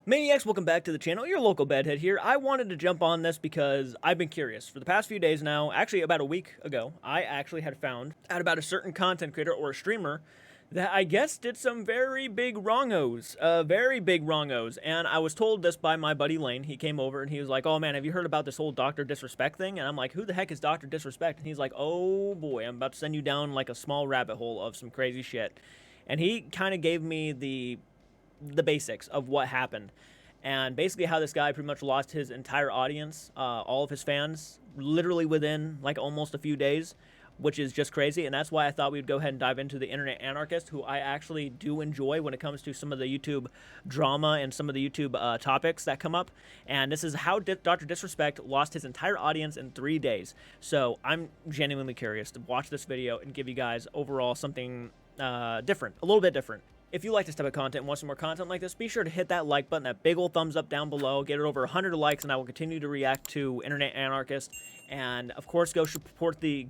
Maniacs, welcome back to the channel. Your local bedhead here. I wanted to jump on this because I've been curious. For the past few days now, actually about a week ago, I actually had found out about a certain content creator or a streamer that I guess did some very big wrongos. And I was told this by my buddy Lane. He came over and he was like, oh man, have you heard about this whole DrDisRespect thing? And I'm like, who the heck is DrDisRespect? And he's like, oh boy, I'm about to send you down like a small rabbit hole of some crazy shit. And he kind of gave me the basics of what happened, and basically how this guy pretty much lost his entire audience, all of his fans, literally within like almost a few days, which is just crazy. And that's why I thought we would go ahead and dive into the internet anarchist, who I actually do enjoy when it comes to some of the YouTube drama and some of the YouTube topics that come up. And this is how DrDisRespect lost his entire audience in 3 days. So I'm genuinely curious to watch this video and give you guys overall something different, a little bit different. If you like this type of content and want some more content like this, be sure to hit that like button, that big old thumbs up down below. Get it over 100 likes, and I will continue to react to Internet Anarchist. And of course, go support the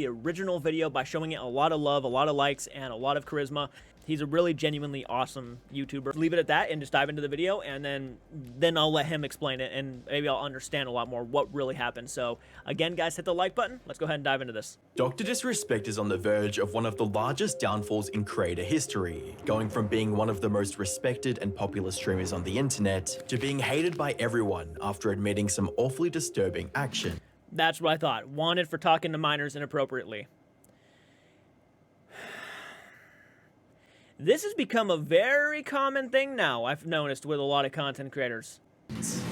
original video by showing it a lot of love, a lot of likes, and a lot of charisma. He's a really genuinely awesome YouTuber. Leave it at that and just dive into the video, and then I'll let him explain it, and maybe I'll understand a lot more what really happened. So again, guys, hit the like button. Let's go ahead and dive into this. DrDisRespect is on the verge of one of the largest downfalls in creator history, going from being one of the most respected and popular streamers on the internet to being hated by everyone after admitting some awfully disturbing action. That's what I thought. Wanted for talking to minors inappropriately. This has become a very common thing now, I've noticed, with a lot of content creators.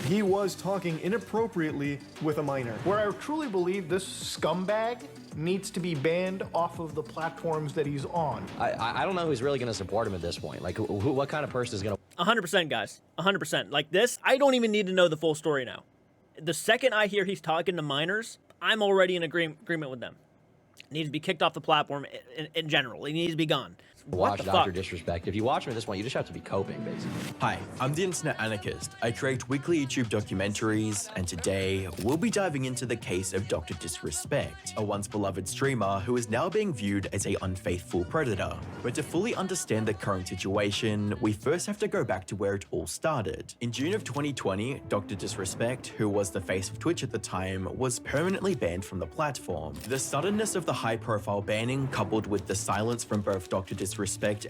He was talking inappropriately with a minor. Where I truly believe this scumbag needs to be banned off of the platforms that he's on. I don't know who's really going to support him at this point. Like, what kind of person is going to... 100%, guys. 100%. Like this, I don't even need to know the full story now. The second I hear he's talking to minors, I'm already in agreement with them. Needs to be kicked off the platform in general. He needs to be gone. Watch DrDisRespect. If you watch him at this point, you just have to be coping, basically. Hi, I'm the Internet Anarchist. I create weekly YouTube documentaries, and today we'll be diving into the case of DrDisRespect, a once beloved streamer who is now being viewed as an unfaithful predator. But to fully understand the current situation, we first have to go back to where it all started. In June of 2020, DrDisRespect, who was the face of Twitch at the time, was permanently banned from the platform. The suddenness of the high-profile banning, coupled with the silence from both DrDisRespect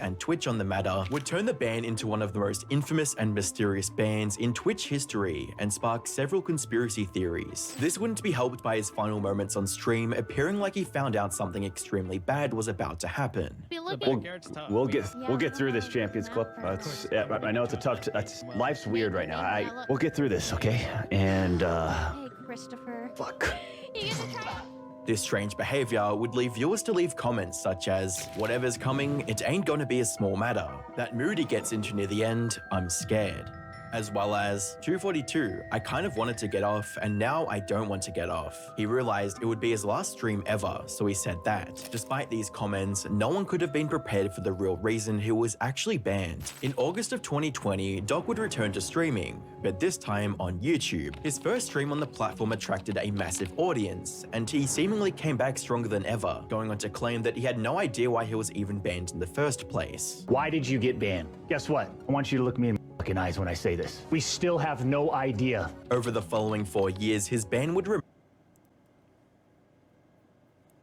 and Twitch on the matter, would turn the ban into one of the most infamous and mysterious bans in Twitch history and spark several conspiracy theories. This wouldn't be helped by his final moments on stream appearing like he found out something extremely bad was about to happen. We'll get through this, Champions Club. I know it's a tough. Life's weird right now. We'll get through this, okay? And Hey, Christopher. fuck. You get to try. This strange behavior would leave viewers to leave comments such as, whatever's coming, it ain't gonna be a small matter. That mood he gets into near the end, I'm scared. As well as, 242, I kind of wanted to get off, and now I don't want to get off. He realized it would be his last stream ever, so he said that. Despite these comments, no one could have been prepared for the real reason he was actually banned. In August of 2020, Doc would return to streaming, but this time on YouTube. His first stream on the platform attracted a massive audience, and he seemingly came back stronger than ever, going on to claim that he had no idea why he was even banned in the first place. Why did you get banned? Guess what? I want you to look me in the fucking eyes when I say this. We still have no idea. Over the following 4 years, his ban would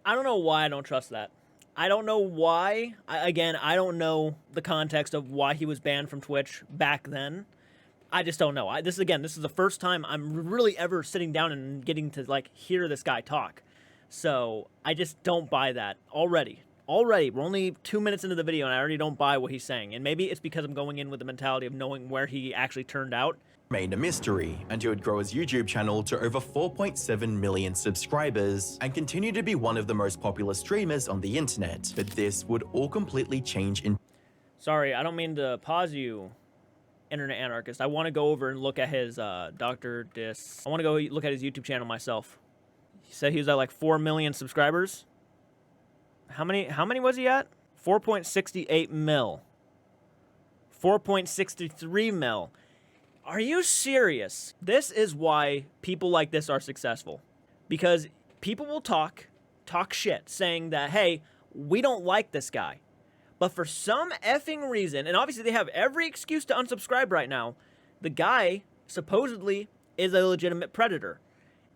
I don't know why I don't trust that. I don't know why. Again, I don't know the context of why he was banned from Twitch back then. I just don't know. This is the first time I'm really ever sitting down and getting to like hear this guy talk. So I just don't buy that already. We're only 2 minutes into the video and I already don't buy what he's saying. And maybe it's because I'm going in with the mentality of knowing where he actually turned out. Remained a mystery, and he would grow his YouTube channel to over 4.7 million subscribers and continue to be one of the most popular streamers on the internet. But this would all completely change in... Sorry, I don't mean to pause you, Internet Anarchist. I want to go over and look at his I want to go look at his YouTube channel myself. He said he was at like 4 million subscribers. How many was he at? 4.68 mil. 4.63 mil. Are you serious? This is why people like this are successful. Because people will talk shit, saying that, hey, we don't like this guy. But for some effing reason, and obviously they have every excuse to unsubscribe right now, The guy supposedly is a legitimate predator,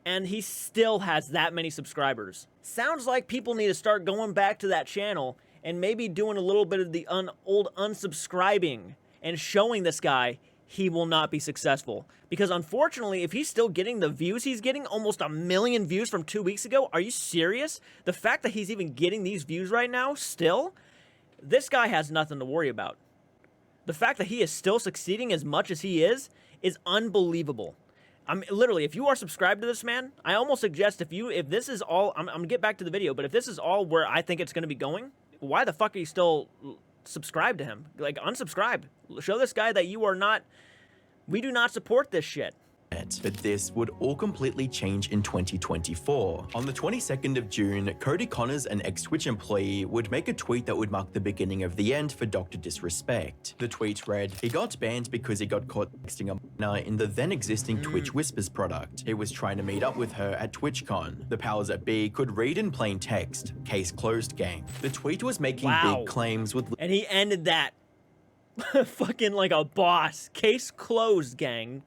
and he still has that many subscribers. Sounds like people need to start going back to that channel and maybe doing a little bit of the old unsubscribing and showing this guy he will not be successful. Because unfortunately, if he's still getting the views he's getting, almost 1 million views from 2 weeks ago, are you serious? The fact that he's even getting these views right now, still, this guy has nothing to worry about. The fact that he is still succeeding as much as he is unbelievable. I'm literally, if you are subscribed to this man, I almost suggest if this is all, I'm gonna get back to the video, but if this is all where I think it's gonna be going, why the fuck are you still subscribed to him? Like, unsubscribe. Show this guy that you are not, we do not support this shit. But this would all completely change in 2024. On the 22nd of June, Cody Connors, an ex-Twitch employee, would make a tweet that would mark the beginning of the end for DrDisRespect. The tweet read, "He got banned because he got caught texting a minor in the then-existing Twitch Whispers product. He was trying to meet up with her at TwitchCon. The powers that be could read in plain text. Case closed, gang." The tweet was making big claims with... And he ended that fucking like a boss. Case closed, gang.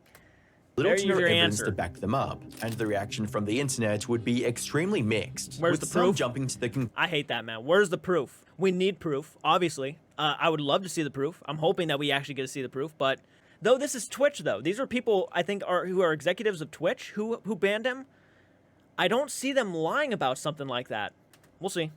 little to no evidence to back them up, and the reaction from the internet would be extremely mixed. Where's with the some proof? Jumping to the I hate that, man. Where's the proof? We need proof, obviously. I would love to see the proof. I'm hoping that we actually get to see the proof, but though this is Twitch, though, these are people I think who are executives of Twitch who banned him. I don't see them lying about something like that. We'll see.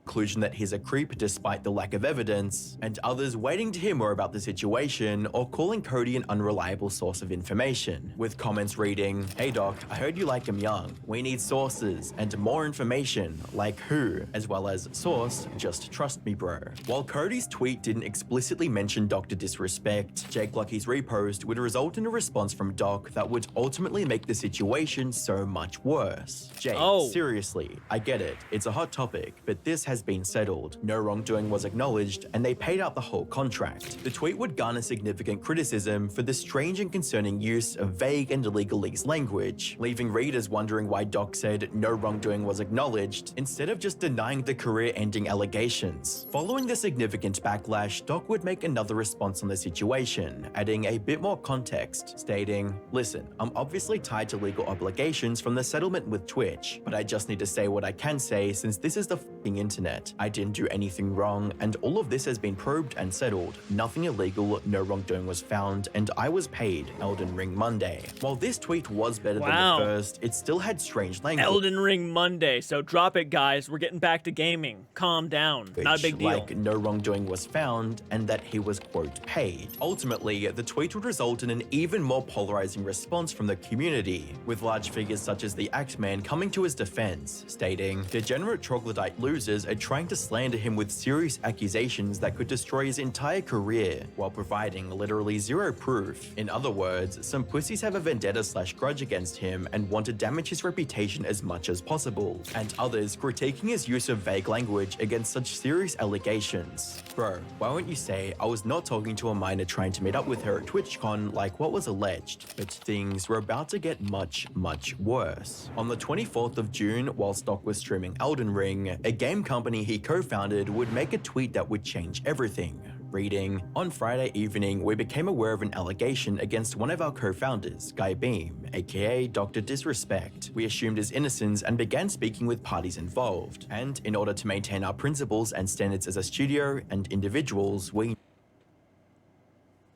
Conclusion that he's a creep despite the lack of evidence, and others waiting to hear more about the situation or calling Cody an unreliable source of information, with comments reading, "Hey doc, I heard you like him young. We need sources and more information, like who, as well as source, just trust me bro." While Cody's tweet didn't explicitly mention DrDisRespect, Jake Lucky's repost would result in a response from Doc that would ultimately make the situation so much worse. Jake, seriously, I get it, it's a hot topic, but this has been settled. No wrongdoing was acknowledged, and they paid out the whole contract. The tweet would garner significant criticism for the strange and concerning use of vague and legalese language, leaving readers wondering why Doc said no wrongdoing was acknowledged, instead of just denying the career-ending allegations. Following the significant backlash, Doc would make another response on the situation, adding a bit more context, stating, "Listen, I'm obviously tied to legal obligations from the settlement with Twitch, but I just need to say what I can say since this is the f***ing internet. I didn't do anything wrong, and all of this has been probed and settled. Nothing illegal, no wrongdoing was found, and I was paid. Elden Ring Monday." While this tweet was better than the first, it still had strange language. Elden Ring Monday, so drop it, guys. We're getting back to gaming. Calm down. Not a big deal. Like no wrongdoing was found, and that he was, quote, paid. Ultimately, the tweet would result in an even more polarizing response from the community, with large figures such as the Axeman coming to his defense, stating, "Degenerate troglodyte losers are trying to slander him with serious accusations that could destroy his entire career, while providing literally zero proof. In other words, some pussies have a vendetta/grudge against him and want to damage his reputation as much as possible, and others critiquing his use of vague language against such serious allegations. Bro, why won't you say, I was not talking to a minor trying to meet up with her at TwitchCon like what was alleged?" But things were about to get much, much worse. On the 24th of June, while Stock was streaming Elden Ring, a game company he co-founded would make a tweet that would change everything, reading, "On Friday evening, we became aware of an allegation against one of our co-founders, Guy Beam, aka DrDisRespect. We assumed his innocence and began speaking with parties involved. And in order to maintain our principles and standards as a studio and individuals, we..."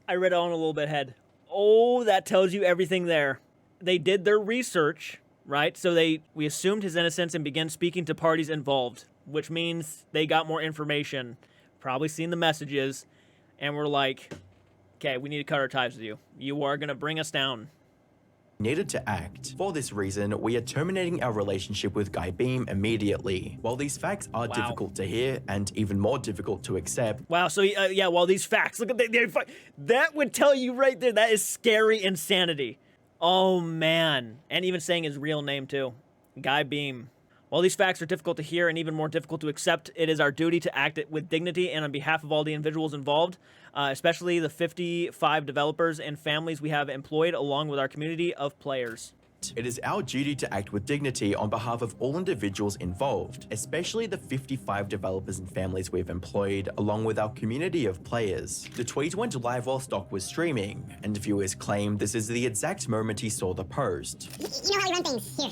I read on a little bit ahead. Oh, that tells you everything there. They did their research, right? So we assumed his innocence and began speaking to parties involved, which means they got more information, probably seen the messages, and were like, okay, we need to cut our ties with you. You are going to bring us down. Needed to act. For this reason, we are terminating our relationship with Guy Beam immediately. While these facts are difficult to hear and even more difficult to accept. Wow, so yeah, well, these facts, look at that would tell you right there, that is scary insanity. Oh man, and even saying his real name too, Guy Beam. While these facts are difficult to hear and even more difficult to accept, it is our duty to act with dignity and on behalf of all the individuals involved, especially the 55 developers and families we have employed along with our community of players. It is our duty to act with dignity on behalf of all individuals involved, especially the 55 developers and families we've employed, along with our community of players. The tweet went live while Stock was streaming, and viewers claim this is the exact moment he saw the post. You know how you run things. Here.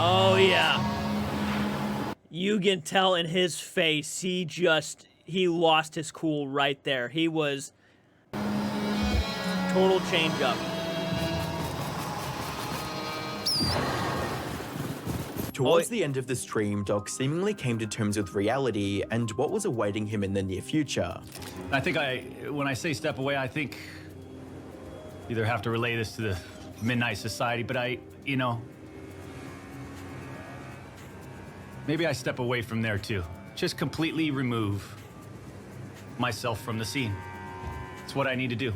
Oh, yeah. You can tell in his face, he lost his cool right there. He was total change up. Towards the end of the stream, Doc seemingly came to terms with reality and what was awaiting him in the near future. I think when I say step away, I think either have to relay this to the Midnight Society, but maybe I step away from there too. Just completely remove myself from the scene. It's what I need to do.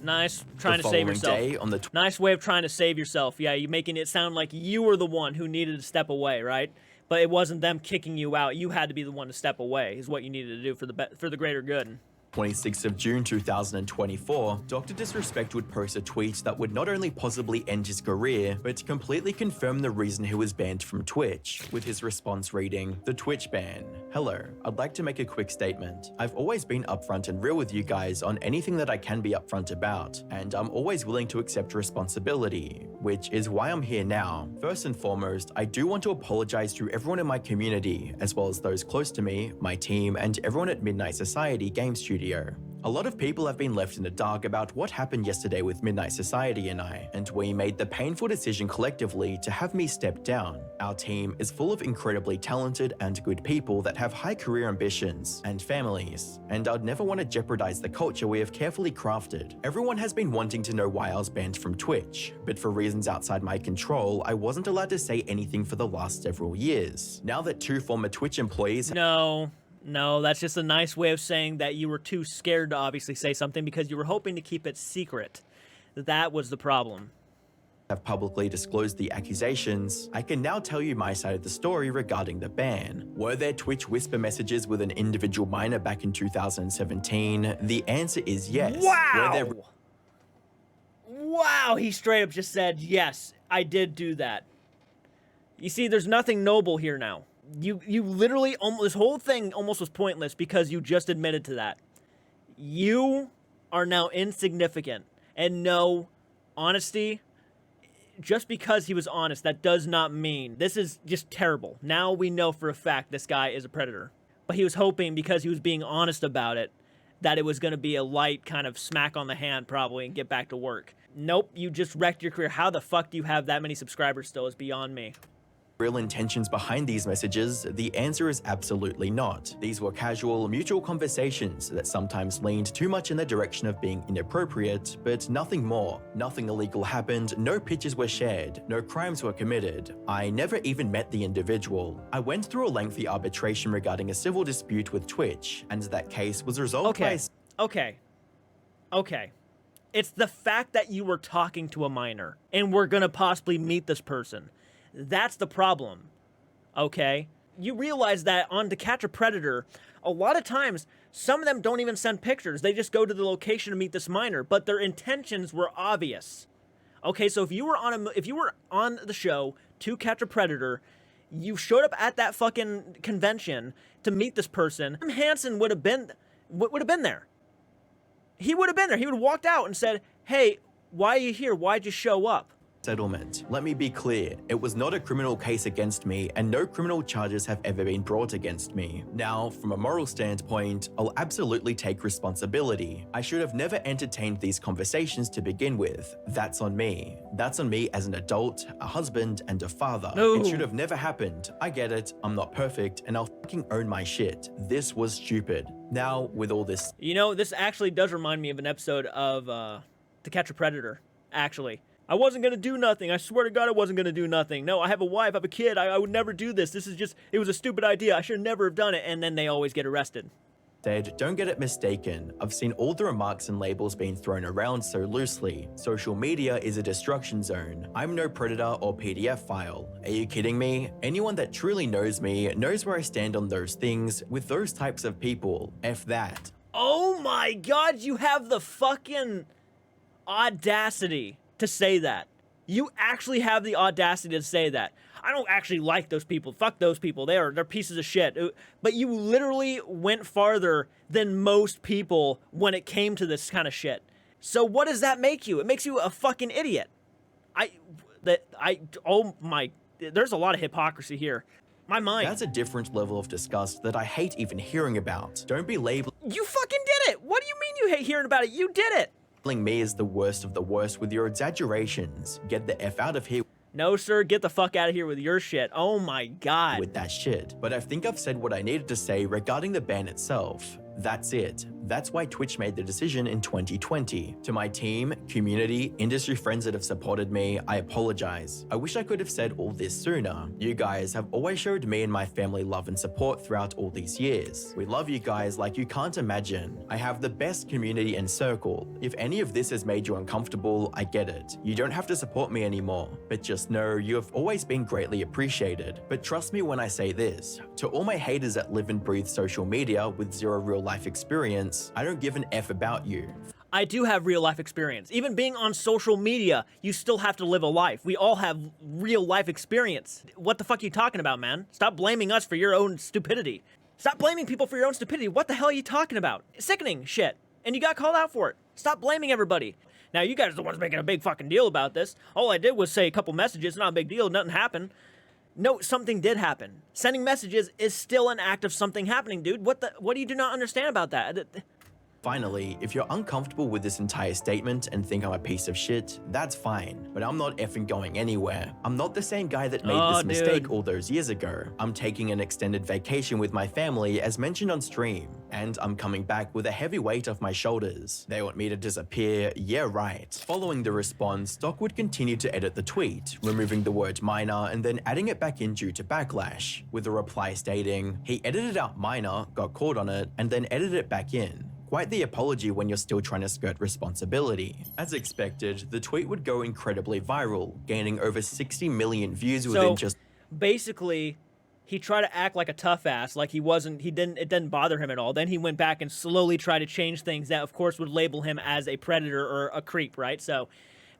Nice, trying to save yourself. Nice way of trying to save yourself. Yeah, you're making it sound like you were the one who needed to step away, right? But it wasn't them kicking you out. You had to be the one to step away, is what you needed to do for the greater good. 26th of June 2024, DrDisRespect would post a tweet that would not only possibly end his career, but completely confirm the reason he was banned from Twitch, with his response reading, "The Twitch ban. Hello, I'd like to make a quick statement. I've always been upfront and real with you guys on anything that I can be upfront about, and I'm always willing to accept responsibility, which is why I'm here now. First and foremost, I do want to apologize to everyone in my community, as well as those close to me, my team, and everyone at Midnight Society Game Studio. A lot of people have been left in the dark about what happened yesterday with Midnight Society and I, and we made the painful decision collectively to have me step down. Our team is full of incredibly talented and good people that have high career ambitions and families, and I'd never want to jeopardize the culture we have carefully crafted. Everyone has been wanting to know why I was banned from Twitch, but for reasons outside my control, I wasn't allowed to say anything for the last several years. Now that 2 former Twitch employees— No, that's just a nice way of saying that you were too scared to obviously say something because you were hoping to keep it secret. That was the problem. Have publicly disclosed the accusations, I can now tell you my side of the story regarding the ban. Were there Twitch whisper messages with an individual minor back in 2017? The answer is yes. Wow! Wow, he straight up just said, yes, I did do that. You see, there's nothing noble here now. You literally, this whole thing almost was pointless because you just admitted to that. You are now insignificant. And no, honesty, just because he was honest, that does not mean, this is just terrible. Now we know for a fact this guy is a predator. But he was hoping, because he was being honest about it, that it was going to be a light kind of smack on the hand probably and get back to work. Nope, you just wrecked your career. How the fuck do you have that many subscribers still is beyond me. Real intentions behind these messages? The answer is absolutely not. These were casual, mutual conversations that sometimes leaned too much in the direction of being inappropriate, but nothing more. Nothing illegal happened, no pictures were shared, no crimes were committed. I never even met the individual. I went through a lengthy arbitration regarding a civil dispute with Twitch, and that case was resolved by— Okay. It's the fact that you were talking to a minor, and we're gonna possibly meet this person. That's the problem, okay? You realize that on To Catch a Predator, a lot of times, some of them don't even send pictures. They just go to the location to meet this minor, but their intentions were obvious. Okay, so if you were on the show To Catch a Predator, you showed up at that fucking convention to meet this person, Hansen would have been there. He would have been there. He would have walked out and said, "Hey, why are you here? Why'd you show up?" Settlement. Let me be clear, it was not a criminal case against me and no criminal charges have ever been brought against me. Now, from a moral standpoint, I'll absolutely take responsibility. I should have never entertained these conversations to begin with. That's on me. That's on me as an adult, a husband, and a father. No. It should have never happened. I get it, I'm not perfect, and I'll fucking own my shit. This was stupid. Now, with all this— You know, this actually does remind me of an episode of To Catch a Predator, actually. I wasn't going to do nothing. I swear to God I wasn't going to do nothing. No, I have a wife, I have a kid. I would never do this. This is just, it was a stupid idea. I should never have done it. And then they always get arrested. Said, don't get it mistaken. I've seen all the remarks and labels being thrown around so loosely. Social media is a destruction zone. I'm no predator or PDF file. Are you kidding me? Anyone that truly knows me knows where I stand on those things with those types of people. F that. Oh my god, you have the fucking audacity to say that. You actually have the audacity to say that. I don't actually like those people. Fuck those people. They're pieces of shit. But you literally went farther than most people when it came to this kind of shit. So what does that make you? It makes you a fucking idiot. Oh my, there's a lot of hypocrisy here. My mind. That's a different level of disgust that I hate even hearing about. Don't be labeling You fucking did it. What do you mean you hate hearing about it? You did it. me as the worst of the worst with your exaggerations. Get the F out of here No, sir, get the fuck out of here with your shit. Oh my god. with that shit. But I think I've said what I needed to say regarding the ban itself. That's it. That's why Twitch made the decision in 2020. To my team, community, industry friends that have supported me, I apologize. I wish I could have said all this sooner. You guys have always showed me and my family love and support throughout all these years. We love you guys like you can't imagine. I have the best community and circle. If any of this has made you uncomfortable, I get it. You don't have to support me anymore. But just know you have always been greatly appreciated. But trust me when I say this. To all my haters that live and breathe social media with zero real life experience, I don't give an F about you. I do have real life experience. Even being on social media, you still have to live a life. We all have real life experience. What the fuck are you talking about, man? Stop blaming us for your own stupidity. Stop blaming people for your own stupidity. What the hell are you talking about? Sickening shit. And you got called out for it. Stop blaming everybody. Now, you guys are the ones making a big fucking deal about this. All I did was say a couple messages, not a big deal, nothing happened. No, something did happen. Sending messages is still an act of something happening, dude. What do you do not understand about that? Finally, if you're uncomfortable with this entire statement and think I'm a piece of shit, that's fine. But I'm not effing going anywhere. I'm not the same guy that made this mistake all those years ago. I'm taking an extended vacation with my family as mentioned on stream. And I'm coming back with a heavy weight off my shoulders. They want me to disappear, yeah right. Following the response, Doc would continue to edit the tweet, removing the word minor and then adding it back in due to backlash, with a reply stating, he edited out minor, got caught on it, and then edited it back in. Quite the apology when you're still trying to skirt responsibility. As expected, the tweet would go incredibly viral, gaining over 60 million views within just... Basically, he tried to act like a tough ass, like it didn't bother him at all. Then he went back and slowly tried to change things that, of course, would label him as a predator or a creep, right? So,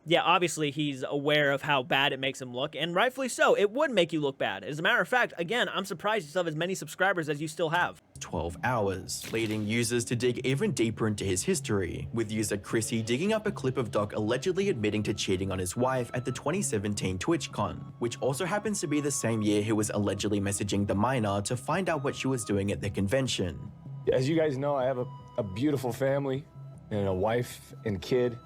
yeah, obviously he's aware of how bad it makes him look, and rightfully so. It would make you look bad. As a matter of fact, again, I'm surprised you still have as many subscribers as you still have. 12 hours, leading users to dig even deeper into his history, with user Chrissy digging up a clip of Doc allegedly admitting to cheating on his wife at the 2017 TwitchCon, which also happens to be the same year he was allegedly messaging the minor to find out what she was doing at the convention. As you guys know, I have a beautiful family and a wife and kid,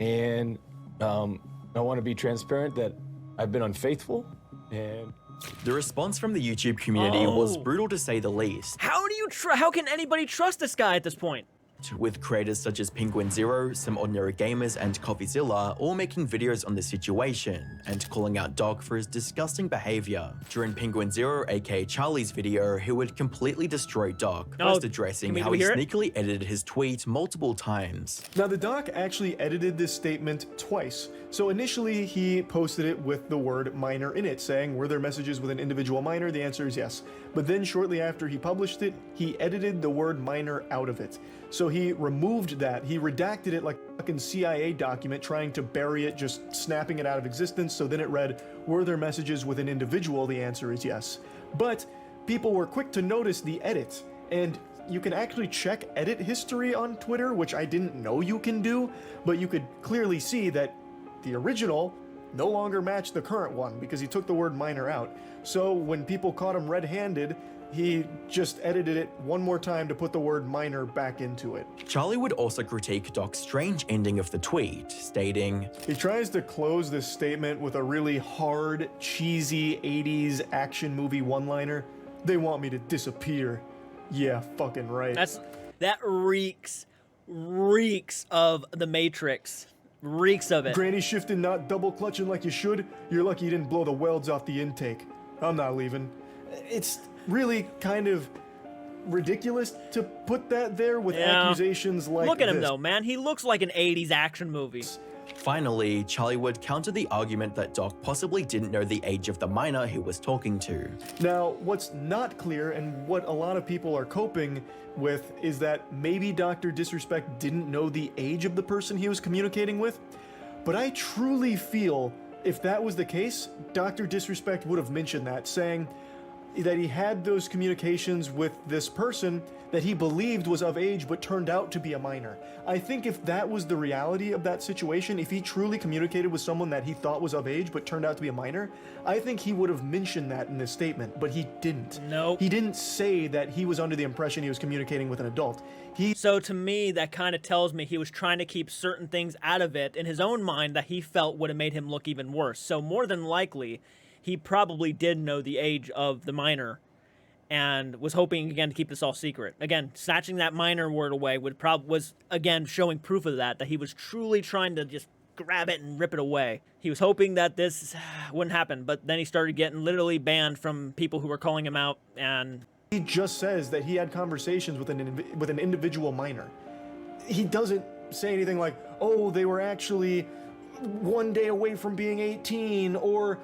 and I want to be transparent that I've been unfaithful, and the response from the YouTube community was brutal to say the least. How can anybody trust this guy at this point? With creators such as Penguin Zero, Some Ordinary Gamers, and Coffeezilla all making videos on the situation and calling out Doc for his disgusting behavior. During Penguin Zero, aka Charlie's video, he would completely destroy Doc, first addressing how he sneakily edited his tweet multiple times. Now, the doc actually edited this statement twice. So initially, he posted it with the word minor in it, saying, were there messages with an individual minor? The answer is yes. But then shortly after he published it, he edited the word minor out of it. So he removed that. He redacted it like a fucking CIA document, trying to bury it, just snapping it out of existence. So then it read, were there messages with an individual? The answer is yes. But people were quick to notice the edit. And you can actually check edit history on Twitter, which I didn't know you can do, but you could clearly see that the original no longer matched the current one because he took the word minor out. So when people caught him red-handed, he just edited it one more time to put the word minor back into it. Charlie would also critique Doc's strange ending of the tweet, stating, he tries to close this statement with a really hard, cheesy 80s action movie one-liner. They want me to disappear. Yeah, fucking right. That reeks of the Matrix. Reeks of it. Granny shifting, not double clutching like you should. You're lucky you didn't blow the welds off the intake. I'm not leaving. It's really kind of ridiculous to put that there with Yeah. accusations like Look at him this. though, man. He looks like an 80s action movie. Finally, Charlie would counter the argument that Doc possibly didn't know the age of the minor he was talking to. Now, what's not clear and what a lot of people are coping with is that maybe Dr. Disrespect didn't know the age of the person he was communicating with. But I truly feel if that was the case, Dr. Disrespect would have mentioned that, saying that he had those communications with this person that he believed was of age but turned out to be a minor. I think if that was the reality of that situation, if he truly communicated with someone that he thought was of age but turned out to be a minor, I think he would have mentioned that in this statement, but he didn't. Nope. He didn't say that he was under the impression he was communicating with an adult. So to me, that kind of tells me he was trying to keep certain things out of it in his own mind that he felt would have made him look even worse. So more than likely, he probably did know the age of the minor and was hoping, again, to keep this all secret. Again, snatching that minor word away was, again, showing proof of that he was truly trying to just grab it and rip it away. He was hoping that this wouldn't happen, but then he started getting literally banned from people who were calling him out, and he just says that he had conversations with an individual minor. He doesn't say anything like, oh, they were actually one day away from being 18, or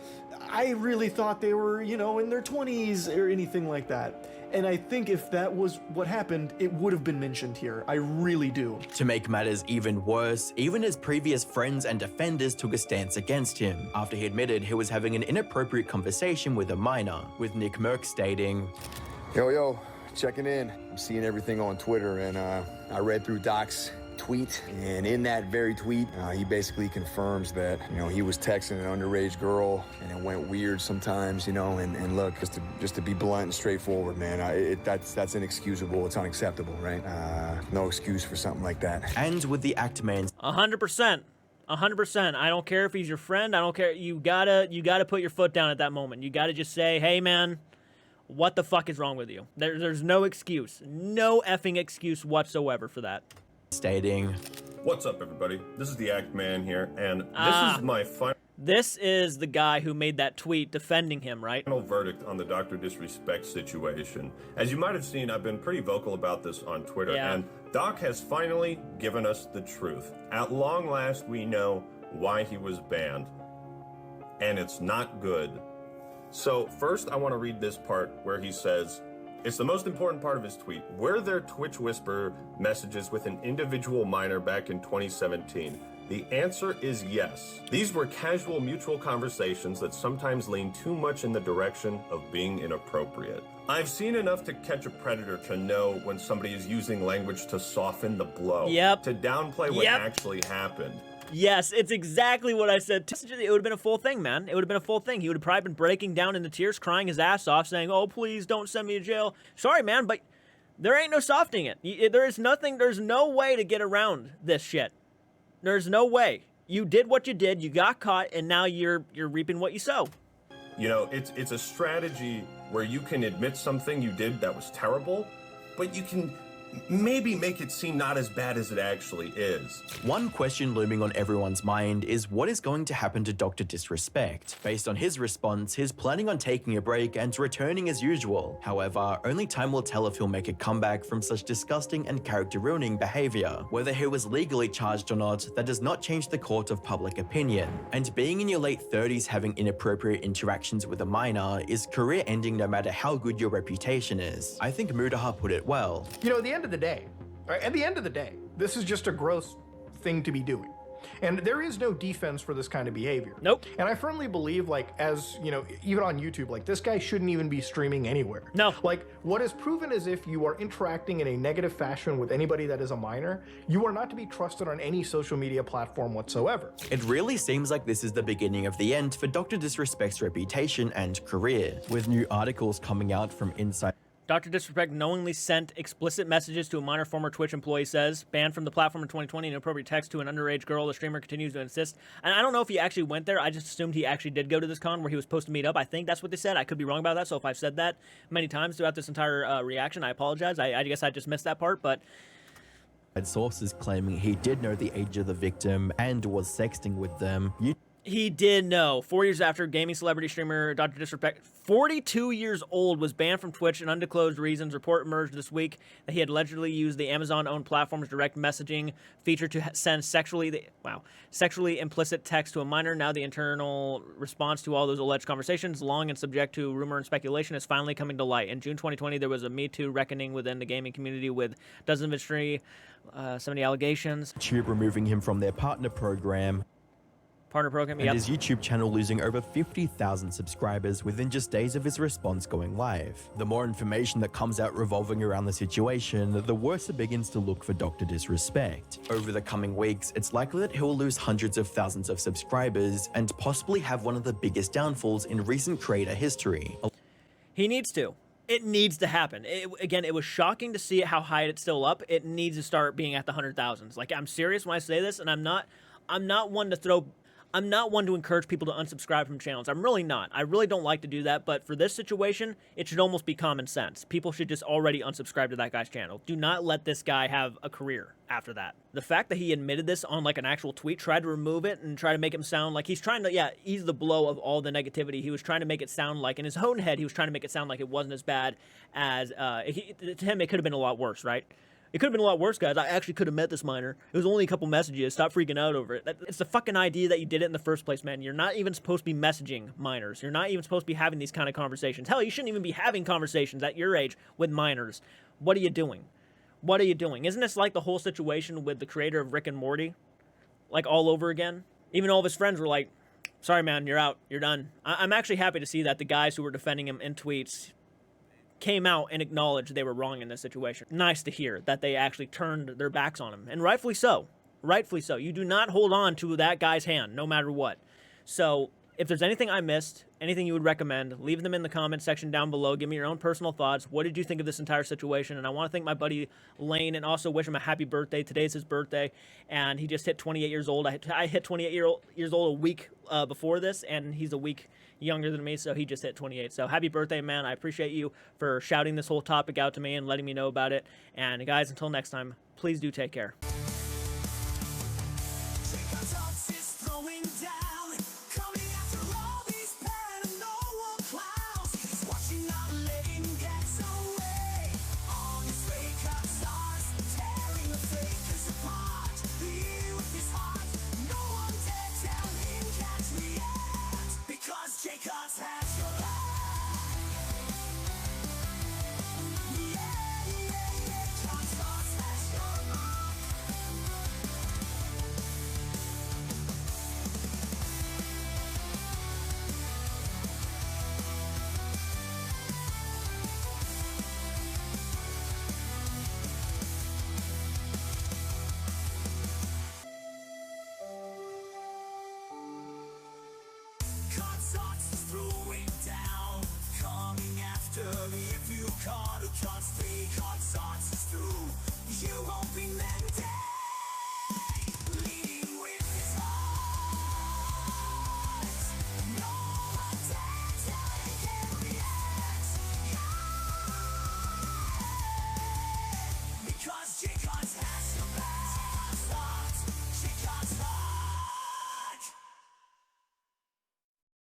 I really thought they were, in their 20s, or anything like that. And I think if that was what happened, it would have been mentioned here. I really do. To make matters even worse, even his previous friends and defenders took a stance against him after he admitted he was having an inappropriate conversation with a minor, with Nick Merck stating, Yo, checking in. I'm seeing everything on Twitter, and I read through Doc's tweet, and in that very tweet, he basically confirms that, he was texting an underage girl, and it went weird sometimes, and look, just to be blunt and straightforward, man, that's inexcusable, it's unacceptable, right? No excuse for something like that. And with the act man 100%. 100%. I don't care if he's your friend. I don't care. You gotta put your foot down at that moment. You gotta just say, hey, man, what the fuck is wrong with you? There's no excuse. No effing excuse whatsoever for that. Stating, what's up, everybody? This is the Act Man here, and this is my final... This is the guy who made that tweet defending him, right? Final verdict on the Dr. Disrespect situation. As you might have seen, I've been pretty vocal about this on Twitter, and Doc has finally given us the truth. At long last, we know why he was banned, and it's not good. So first, I want to read this part where he says, it's the most important part of his tweet. Were there Twitch Whisper messages with an individual minor back in 2017? The answer is yes. These were casual mutual conversations that sometimes lean too much in the direction of being inappropriate. I've seen enough to catch a predator to know when somebody is using language to soften the blow, to downplay what actually happened. Yes, it's exactly what I said. It would have been a full thing, man. It would have been a full thing. He would have probably been breaking down into tears, crying his ass off, saying, oh, please don't send me to jail. Sorry, man, but there ain't no softening it. There's no way to get around this shit. There's no way. You did what you did, you got caught, and now you're reaping what you sow. It's a strategy where you can admit something you did that was terrible, but you can maybe make it seem not as bad as it actually is. One question looming on everyone's mind is what is going to happen to Dr. Disrespect? Based on his response, he's planning on taking a break and returning as usual. However, only time will tell if he'll make a comeback from such disgusting and character-ruining behavior. Whether he was legally charged or not, that does not change the court of public opinion. And being in your late 30s having inappropriate interactions with a minor is career-ending no matter how good your reputation is. I think Mudaha put it well. At the end of the day, this is just a gross thing to be doing. And there is no defense for this kind of behavior. Nope. And I firmly believe, even on YouTube, this guy shouldn't even be streaming anywhere. No. What is proven is if you are interacting in a negative fashion with anybody that is a minor, you are not to be trusted on any social media platform whatsoever. It really seems like this is the beginning of the end for Dr. Disrespect's reputation and career, with new articles coming out from inside. Dr. Disrespect knowingly sent explicit messages to a minor former Twitch employee, says. Banned from the platform in 2020, inappropriate text to an underage girl. The streamer continues to insist. And I don't know if he actually went there. I just assumed he actually did go to this con where he was supposed to meet up. I think that's what they said. I could be wrong about that. So if I've said that many times throughout this entire reaction, I apologize. I guess I just missed that part, but... Sources claiming he did know the age of the victim and was sexting with them. He did know. 4 years after, gaming celebrity streamer DrDisRespect, 42 years old, was banned from Twitch in undisclosed reasons. Report emerged this week that he had allegedly used the Amazon-owned platform's direct messaging feature to send sexually implicit text to a minor. Now the internal response to all those alleged conversations, long and subject to rumor and speculation, is finally coming to light. In June 2020, there was a Me Too reckoning within the gaming community with dozens of industry, 70 allegations. YouTube removing him from their partner program. And his YouTube channel losing over 50,000 subscribers within just days of his response going live. The more information that comes out revolving around the situation, the worse it begins to look for DrDisRespect. Over the coming weeks, it's likely that he'll lose hundreds of thousands of subscribers and possibly have one of the biggest downfalls in recent creator history. He needs to. It needs to happen. Again, it was shocking to see how high it's still up. It needs to start being at the 100,000s. Like, I'm serious when I say this, and I'm not one to encourage people to unsubscribe from channels. I'm really not. I really don't like to do that, but for this situation, it should almost be common sense. People should just already unsubscribe to that guy's channel. Do not let this guy have a career after that. The fact that he admitted this on like an actual tweet, tried to remove it and try to make him sound like he's trying to, ease the blow of all the negativity. He was trying to make it sound like, in his own head, he was trying to make it sound like it wasn't as bad as, to him, it could have been a lot worse, right? It could have been a lot worse, guys. I actually could have met this minor. It was only a couple messages. Stop freaking out over it. It's the fucking idea that you did it in the first place, man. You're not even supposed to be messaging minors. You're not even supposed to be having these kind of conversations. Hell, you shouldn't even be having conversations at your age with minors. What are you doing? What are you doing? Isn't this like the whole situation with the creator of Rick and Morty? Like all over again? Even all of his friends were like, sorry, man, you're out. You're done. I'm actually happy to see that the guys who were defending him in tweets came out and acknowledged they were wrong in this situation. Nice to hear that they actually turned their backs on him, and rightfully so. Rightfully so. You do not hold on to that guy's hand, no matter what. So, if there's anything I missed, anything you would recommend, leave them in the comment section down below. Give me your own personal thoughts. What did you think of this entire situation? And I want to thank my buddy Lane and also wish him a happy birthday. Today's his birthday, and he just hit 28 years old. I hit 28 years old a week before this, and he's a week younger than me, so he just hit 28. So happy birthday, man. I appreciate you for shouting this whole topic out to me and letting me know about it. And guys, until next time, please do take care. JCARTS has your JCARTSARTS is throwing down, coming after me if you can't, 3 cards.